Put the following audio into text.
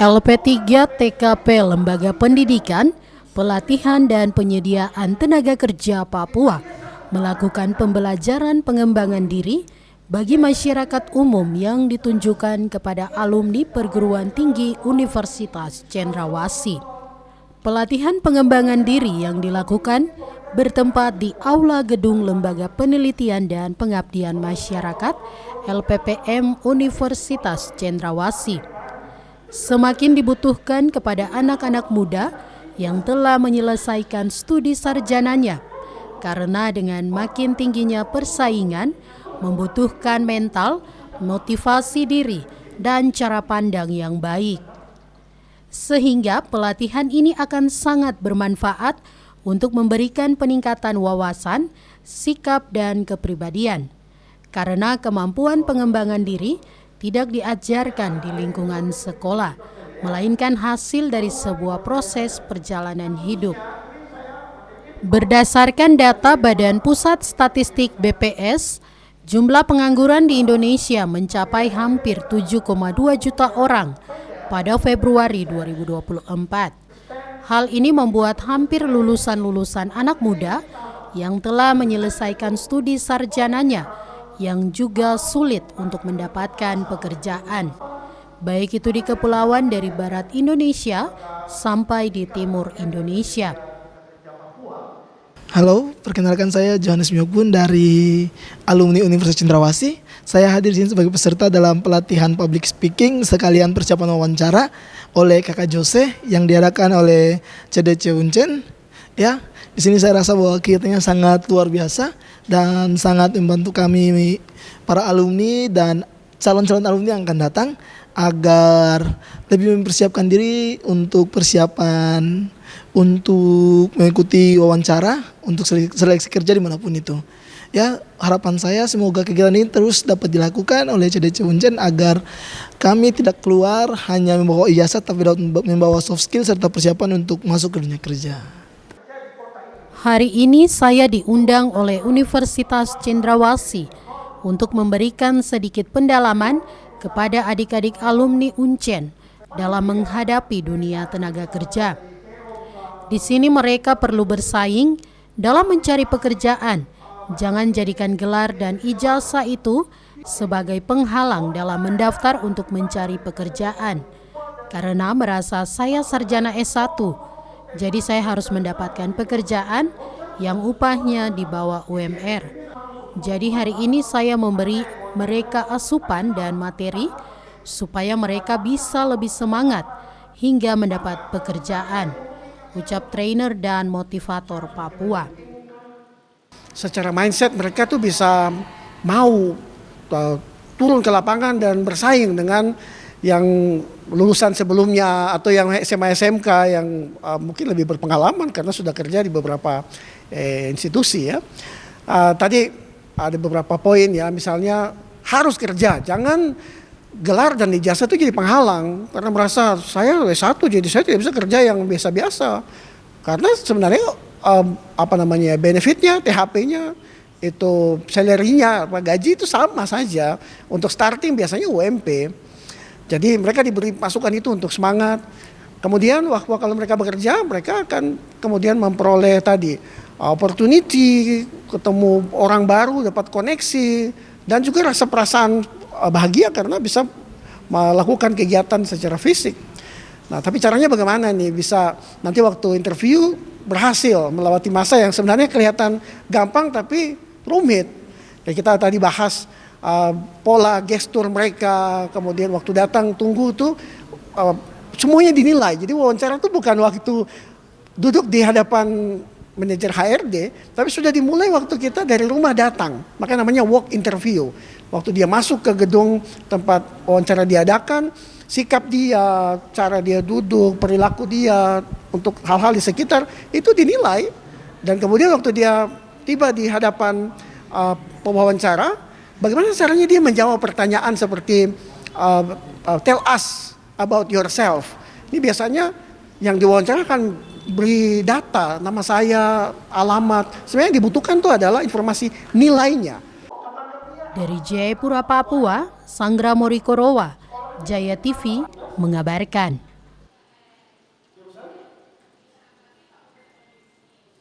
LP3 TKP Lembaga Pendidikan, Pelatihan dan Penyediaan Tenaga Kerja Papua melakukan pembelajaran pengembangan diri bagi masyarakat umum yang ditunjukkan kepada alumni perguruan tinggi Universitas Cendrawasih. Pelatihan pengembangan diri yang dilakukan bertempat di Aula Gedung Lembaga Penelitian dan Pengabdian Masyarakat LPPM Universitas Cendrawasih. Semakin dibutuhkan kepada anak-anak muda yang telah menyelesaikan studi sarjananya, karena dengan makin tingginya persaingan membutuhkan mental, motivasi diri, dan cara pandang yang baik. Sehingga pelatihan ini akan sangat bermanfaat untuk memberikan peningkatan wawasan, sikap, dan kepribadian. Karena kemampuan pengembangan diri tidak diajarkan di lingkungan sekolah, melainkan hasil dari sebuah proses perjalanan hidup. Berdasarkan data Badan Pusat Statistik BPS, jumlah pengangguran di Indonesia mencapai hampir 7,2 juta orang pada Februari 2024. Hal ini membuat hampir lulusan-lulusan anak muda yang telah menyelesaikan studi sarjananya yang juga sulit untuk mendapatkan pekerjaan, baik itu di kepulauan dari barat Indonesia sampai di timur Indonesia. Halo, perkenalkan saya Johannes Myokbun dari alumni Universitas Cendrawasih. Saya hadir di sini sebagai peserta dalam pelatihan public speaking sekalian persiapan wawancara oleh Kakak Jose yang diadakan oleh CDC Uncen. Ya, di sini saya rasa bahwa kegiatannya sangat luar biasa dan sangat membantu kami para alumni dan calon-calon alumni yang akan datang agar lebih mempersiapkan diri untuk persiapan untuk mengikuti wawancara untuk seleksi kerja dimanapun itu. Ya, harapan saya semoga kegiatan ini terus dapat dilakukan oleh CDC Uncen agar kami tidak keluar hanya membawa ijazah tapi dapat membawa soft skill serta persiapan untuk masuk ke dunia kerja. Hari ini saya diundang oleh Universitas Cendrawasih untuk memberikan sedikit pendalaman kepada adik-adik alumni Uncen dalam menghadapi dunia tenaga kerja. Di sini mereka perlu bersaing dalam mencari pekerjaan. Jangan jadikan gelar dan ijazah itu sebagai penghalang dalam mendaftar untuk mencari pekerjaan. Karena merasa saya sarjana S1, jadi saya harus mendapatkan pekerjaan yang upahnya di bawah UMR. Jadi hari ini saya memberi mereka asupan dan materi supaya mereka bisa lebih semangat hingga mendapat pekerjaan. Ucap trainer dan motivator Papua. Secara mindset mereka tuh bisa mau turun ke lapangan dan bersaing dengan yang lulusan sebelumnya atau yang SMA SMK yang mungkin lebih berpengalaman karena sudah kerja di beberapa institusi ya. Tadi ada beberapa poin ya, misalnya harus kerja, jangan gelar dan ijazah itu jadi penghalang karena merasa saya S1 jadi saya tidak bisa kerja yang biasa-biasa. Karena sebenarnya benefitnya, THP-nya, itu salary-nya, gaji itu sama saja. Untuk starting biasanya UMP. Jadi mereka diberi masukan itu untuk semangat. Kemudian kalau mereka bekerja, mereka akan kemudian memperoleh tadi opportunity, ketemu orang baru, dapat koneksi, dan juga rasa perasaan bahagia karena bisa melakukan kegiatan secara fisik. Nah, tapi caranya bagaimana nih bisa nanti waktu interview berhasil melewati masa yang sebenarnya kelihatan gampang tapi rumit. Ya, kita tadi bahas pola gestur mereka, kemudian waktu datang tunggu itu semuanya dinilai. Jadi wawancara itu bukan waktu duduk di hadapan manajer HRD, tapi sudah dimulai waktu kita dari rumah datang. Maka namanya walk interview. Waktu dia masuk ke gedung tempat wawancara diadakan, sikap dia, cara dia duduk, perilaku dia untuk hal-hal di sekitar itu dinilai. Dan kemudian waktu dia tiba di hadapan pewawancara, bagaimana caranya dia menjawab pertanyaan seperti tell us about yourself. Ini biasanya yang diwawancara kan beri data, nama saya, alamat. Sebenarnya yang dibutuhkan itu adalah informasi nilainya. Dari Jayapura, Papua, Sanggra Morikorowa, Jaya TV mengabarkan.